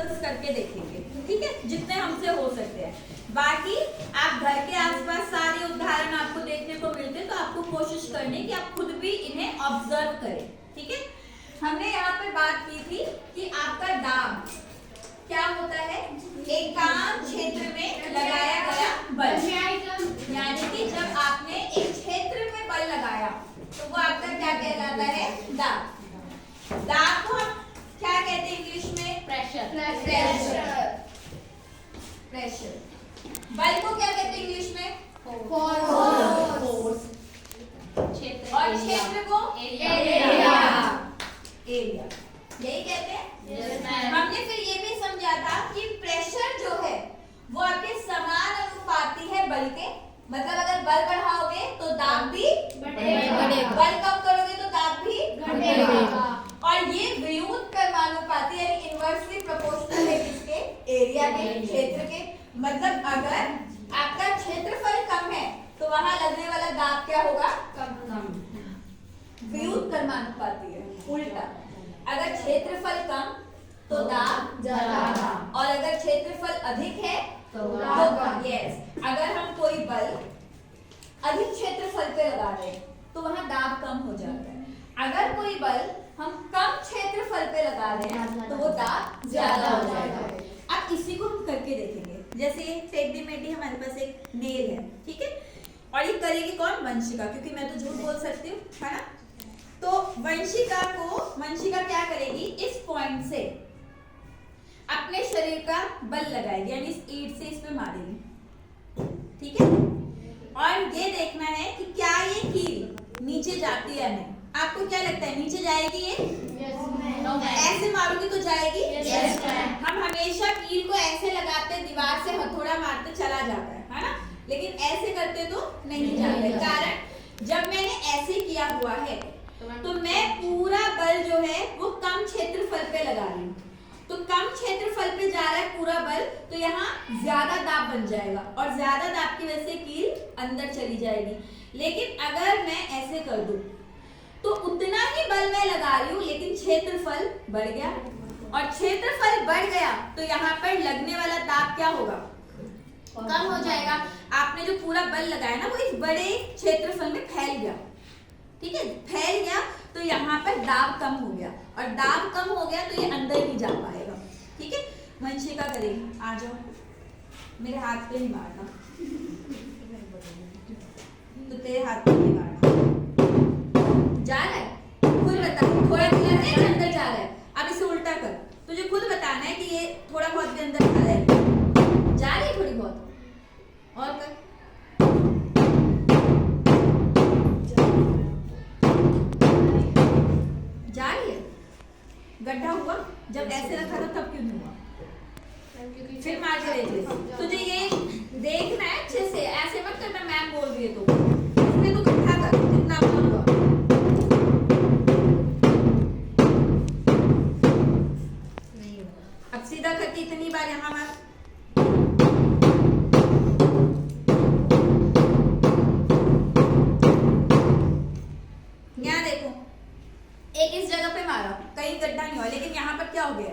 Discuss करके देखेंगे, ठीक है, जितने हमसे हो सकते हैं। बाकी आप घर के आसपास सारे उदाहरण आपको देखने को मिलते हैं, तो आपको कोशिश करनी कि आप खुद भी इन्हें ऑब्जर्व करें, ठीक है। हमने यहाँ पे बात की थी कि आपका दाब क्या होता है, एकांक क्षेत्र में लगाया गया बल, यानी कि जब आपने एक क्षेत्र में बल लगाया तो वो आपका क्या कहलाता है, दाब। दाब को हम क्या कहते हैं इंग्लिश में, प्रेशर। प्रेशर। बल को क्या कहते हैं इंग्लिश में, फोर्स। और क्षेत्र को एरिया। यही कहते हैं। हमने फिर ये भी समझा था कि प्रेशर जो है वो आपके समान अनुपाती है बल के, मतलब अगर बल बढ़ाओगे तो दाब भी बढ़ेगा, बल कम करोगे तो दाब भी घटेगा। और ये व्युत कर्मानुपाती यानी इनवर्सली प्रोपोर्शनल है किसके, एरिया के, क्षेत्र के। मतलब अगर आपका क्षेत्रफल कम है तो वहां लगने वाला दाब क्या होगा, कम। व्युत कर्मानुपाती है, उल्टा। अगर क्षेत्रफल कम तो दाब ज्यादा, और अगर क्षेत्रफल अधिक है तो यस, अगर हम कोई बल अधिक क्षेत्रफल पे लगा रहे हैं तो वहां दाब कम हो जाता है। अगर कोई बल हम कम क्षेत्रफल पे लगा रहे हैं तो वो दाब ज्यादा हो जाएगा। अब इसी को हम करके देखेंगे। जैसे टेक दी मेडी हमारे पास एक नेल है, ठीक है, और ये करेगी कौन, वंशिका, क्योंकि मैं तो झूठ बोल सकती हूँ, है ना। तो वंशिका क्या करेगी, इस पॉइंट से अपने शरीर का बल लगाएगी, यानी इस ईंट से इस पे मारेगी, ठीक है। और ये देखना है कि क्या ये कील नीचे जाती है या नहीं। आपको क्या लगता है नीचे जाएगी ये? ऐसे मारोगी तो जाएगी। हम हमेशा कील को ऐसे लगाते, दीवार से हथौड़ा मारते चला जाता है ना, लेकिन ऐसे करते तो नहीं जाते। कारण जब मैंने ऐसे किया हुआ है तो मैं पूरा बल जो है वो कम क्षेत्रफल पे लगा रही हूँ, तो कम क्षेत्रफल पे जा रहा है पूरा बल, तो यहाँ ज्यादा दाब बन जाएगा, और ज्यादा दाब की वजह से कील अंदर चली जाएगी। लेकिन अगर मैं ऐसे कर दूं तो उतना ही बल मैं लगा रही हूँ, लेकिन क्षेत्रफल बढ़ गया, और क्षेत्रफल बढ़ गया तो यहाँ पर लगने वाला दाब क्या होगा, कम हो जाएगा। आपने जो पूरा बल लगाया ना वो इस बड़े क्षेत्रफल में फैल गया, ठीक है, फैल गया, तो यहाँ पर दाब कम हो गया, और दाब कम हो गया तो ये अंदर नहीं जा पाएगा, ठीक है। वंशिका करेगी, आ जाओ, मेरे हाथ पे नहीं मारना, तो तेरे हाथ पे नहीं मारना। जा रहा है, खुद बता, थोड़ा अंदर है या अंदर जा रहा है। अब इसे उल्टा कर, तुझे खुद बताना है कि ये थोड़ा बहुत भी अंदर जा रहा है, जा रही है थोड़ी बहुत, और कर, जा रही है। गड्ढा हुआ जब ऐसे रखा था तब क्यों नहीं हुआ, फिर मार के देख। तुझे ये देखना है अच्छे से, ऐसे मत करना मैम बोल रही है तो इसमें तो गड्ढा कर, जितना हुआ। अब सीधा करके इतनी बार यहाँ मार, यहाँ देखो, एक इस जगह पे मारा, कहीं गड्ढा नहीं हुआ, लेकिन यहाँ पर क्या हो गया,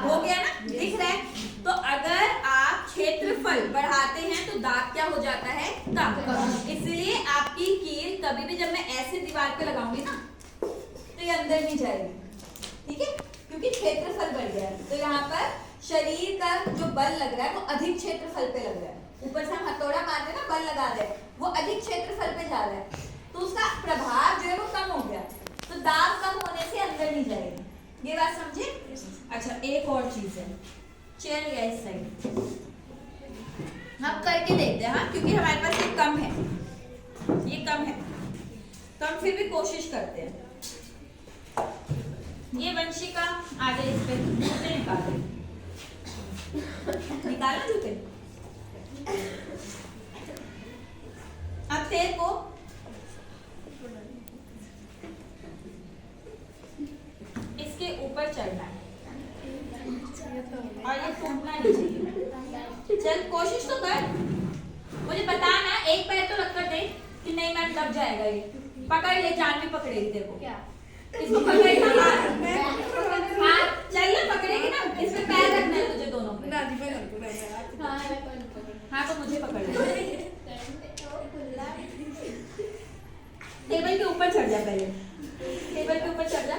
हो गया ना, दिख रहा है। तो अगर आप क्षेत्रफल बढ़ाते हैं तो दाब क्या हो जाता है, कम। इसलिए आपकी कील कभी भी जब मैं ऐसे दीवार पे लगाऊंगी ना तो ये अंदर नहीं जाएगी, ठीक है, क्योंकि क्षेत्रफल बढ़ गया है। तो यहाँ पर शरीर का जो बल लग रहा है वो अधिक क्षेत्रफल पे लग रहा है। ऊपर से हम हथौड़ा मारते ना, बल लगा रहे हैं, वो अधिक क्षेत्रफल पे जा रहा है, तो उसका प्रभाव जो है वो कम हो गया, तो दाब कम होने से अंदर नहीं जाएगी। ये बात समझे? अच्छा, एक और चीज है, चेयर या इस साइड हम करके देखते हैं, हाँ, क्योंकि हमारे पास ये कम है, ये कम है, तो हम फिर भी कोशिश करते हैं। ये वंशिका आगे इस पे जूते निकालो जूते। अब तेरे को इसके ऊपर चढ़ना है और ये टूटना नहीं चाहिए। चल कोशिश तो कर, मुझे बता ना, एक पैर तो रख कर दे कि नहीं मैम दब जाएगा ये। पकड़ ले, जान भी पकड़ेगी तेरे को। क्या इसको पकड़ना, हाथ चल ना, पकड़ेगी ना, इसमें पैर हाँ तो मुझे पकड़ लो। टेबल के ऊपर चढ़ जा पहले, टेबल के ऊपर चढ़ जा।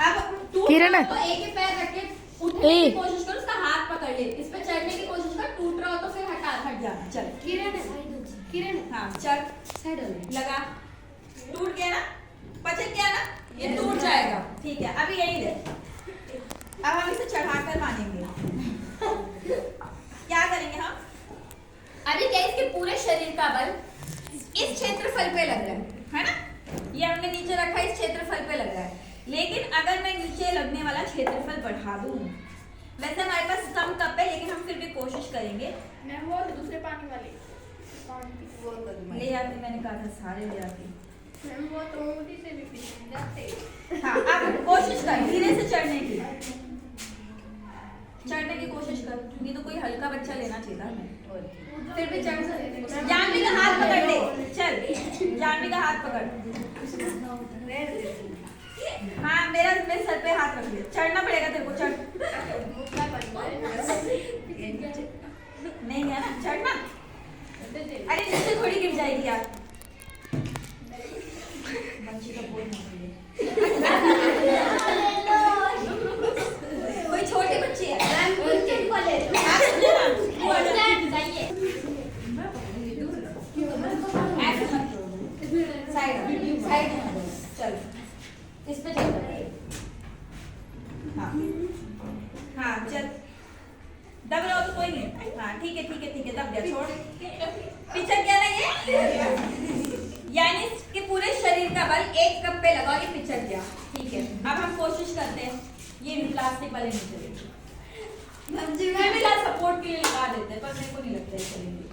अब तू तो एक ही पैर रख के उठने की कोशिश कर, उसका हाथ पकड़ ले, इस पे चढ़ने की कोशिश कर, टूट रहा हो तो फिर हट जा। चल किरण हाँ चल लगा, टूट गया ना, पचक गया ना, ये टूट जाएगा। ठीक है अभी यही दे, अब हम इसे चढ़ाकर मानेंगे। क्या करेंगे हम अभी? क्या इसके पूरे शरीर का बल इस क्षेत्रफल पे लग रहा है ना? ये हमने नीचे रखा है, इस क्षेत्रफल पे लग रहा है। लेकिन अगर मैं नीचे लगने वाला क्षेत्रफल बढ़ा दूं, वैसे हमारे पास कम कप है लेकिन हम फिर भी कोशिश करेंगे। मैं वो दूसरे पानी वाले वो ले आती, मैंने कहा था सारे ले आती। मैम वो तो उसी से भी पीछे जाते। हाँ अब कोशिश कर धीरे से चढ़ने की, चढ़ने की कोशिश कर। नहीं तो कोई हल्का बच्चा लेना चाहिए था, फिर भी चढ़ सकते। जानवी का हाथ पकड़ ले, चल जानवी का हाथ पकड़। हाँ मेरे सर पे हाथ रख ले, चढ़ना पड़ेगा तेरे को, चढ़। नहीं है ना चढ़ना, अरे नीचे थोड़ी गिर जाएगी यार। बच्ची का बोल कोई छोटी बच्ची है साइड चल, इस पे चल। हाँ हाँ चल, दब रहा हो तो कोई नहीं। हाँ ठीक है दब गया, छोड़। पिचक गया ना ये, यानी इसके पूरे शरीर का बल एक कप पे लगा, ये पिचक गया। ठीक है अब हम कोशिश करते हैं ये प्लास्टिक वाले नहीं चलेंगे, मैं भी सपोर्ट के लिए लगा देते हैं पर मेरे को नहीं लगता है चलेंगे।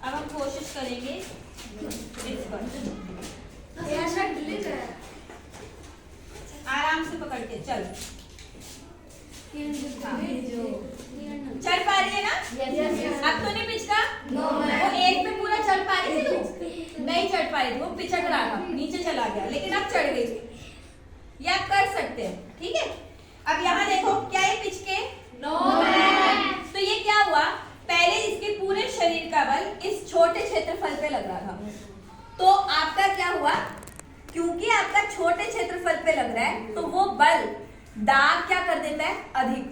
अब हम कोशिश करेंगे इस पर, आराम से पकड़ के चल। चढ़ पा रही है ना? अब तो नहीं पिचका? वो एक पे पूरा चढ़ पा रही थी तू? नहीं चढ़ पा रही थी, वो पिचक रहा था, नीचे चला गया, लेकिन अब चढ़ गई। ये आप कर सकते हैं, ठीक है। अब यहाँ देखो क्या ये पिचके? तो ये क्या हुआ, पहले इसके पूरे शरीर का बल इस छोटे क्षेत्रफल पे लग रहा था, तो आपका क्या हुआ, क्योंकि आपका छोटे क्षेत्रफल पे लग रहा है तो वो बल दाब क्या कर देता है, अधिक।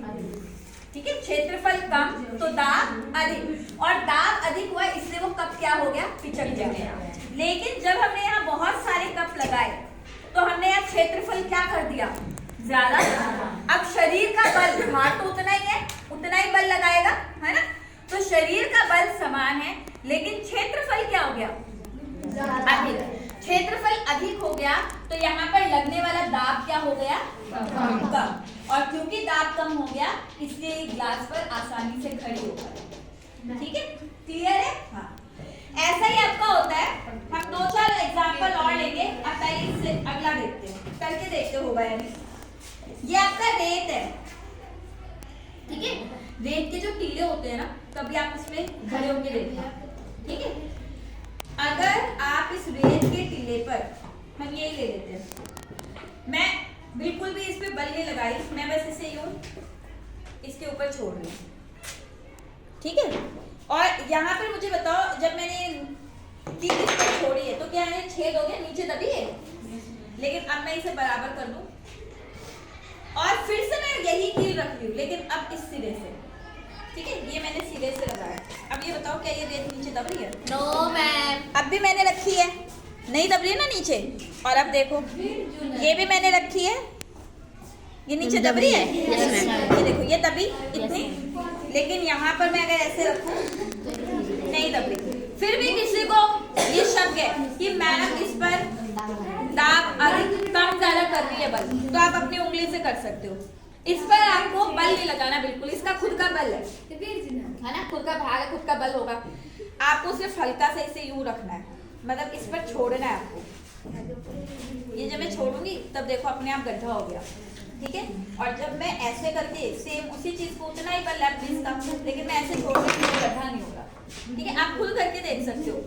ठीक है, क्षेत्रफल कम तो दाब अधिक, और दाब अधिक हुआ इसलिए वो कप क्या हो गया, पिचक गया। लेकिन जब हमने यहाँ बहुत सारे कप लगाए तो हमने यहाँ क्षेत्रफल क्या कर दिया, ज्यादा। अब शरीर का बल, भार तो उतना ही है, उतना ही बल लगाएगा, है ना। तो शरीर का बल समान है लेकिन क्षेत्रफल क्या हो गया, अधिक। क्षेत्रफल अधिक हो गया तो यहाँ पर लगने वाला दाब क्या हो गया, कम। और क्योंकि दाब कम हो गया इसलिए ग्लास पर आसानी से खड़ी हो गई। ठीक है, क्लियर है? हाँ, ऐसा ही आपका होता है। हम 2-4 एग्जांपल और लेंगे, अब पहले इससे अगला देखते हैं, करके देखते होगा यानी। ये आपका रेत है, ठीक है। रेत के जो टीले होते हैं ना, कभी आप इसमें खड़े होकर देखना, ठीक है। अगर आप इस रेत के टीले पर, हम ये ले लेते हैं, मैं बिल्कुल भी इस पे बल नहीं लगाई, मैं बस इसे यूं इसके ऊपर छोड़ रही हूँ, ठीक है। और यहाँ पर मुझे बताओ, जब मैंने टील इस पर छोड़ी है तो क्या है, छेद हो गया, नीचे दबी है। लेकिन अब मैं इसे बराबर कर दूं और फिर से मैं यही कील रख रही हूँ, लेकिन अब इस सिरे से, ठीक है। ये मैंने सिरे से लगाया। अब ये बताओ क्या ये रेत नीचे दब रही है? No ma'am. अब भी मैंने रखी है, नहीं दब रही है ना नीचे। और अब देखो ये भी मैंने रखी है, ये नीचे दब रही है। ये देखो ये दबी इतनी, लेकिन यहाँ पर मैं अगर ऐसे रखूं नहीं दब रही। फिर भी किसी को ये शक है कि मैडम इस पर दाब अधिक कम ज्यादा कर रही है बल, तो आप अपनी उंगली से कर सकते हो। इस पर आपको बल नहीं लगाना बिल्कुल, इसका खुद का बल है ना, खुद का भाग है, खुद का बल होगा। आपको सिर्फ हल्का से इसे यूं रखना है, मतलब इस पर छोड़ना है आपको। ये जब मैं छोड़ूंगी तब देखो अपने आप गड्ढा हो गया, ठीक है। और जब मैं ऐसे करके सेम उसी चीज को उतना ही बल है इसका, लेकिन मैं ऐसे छोड़ रही हूँ, गड्ढा नहीं होगा, ठीक है। आप खुद करके देख सकते हो।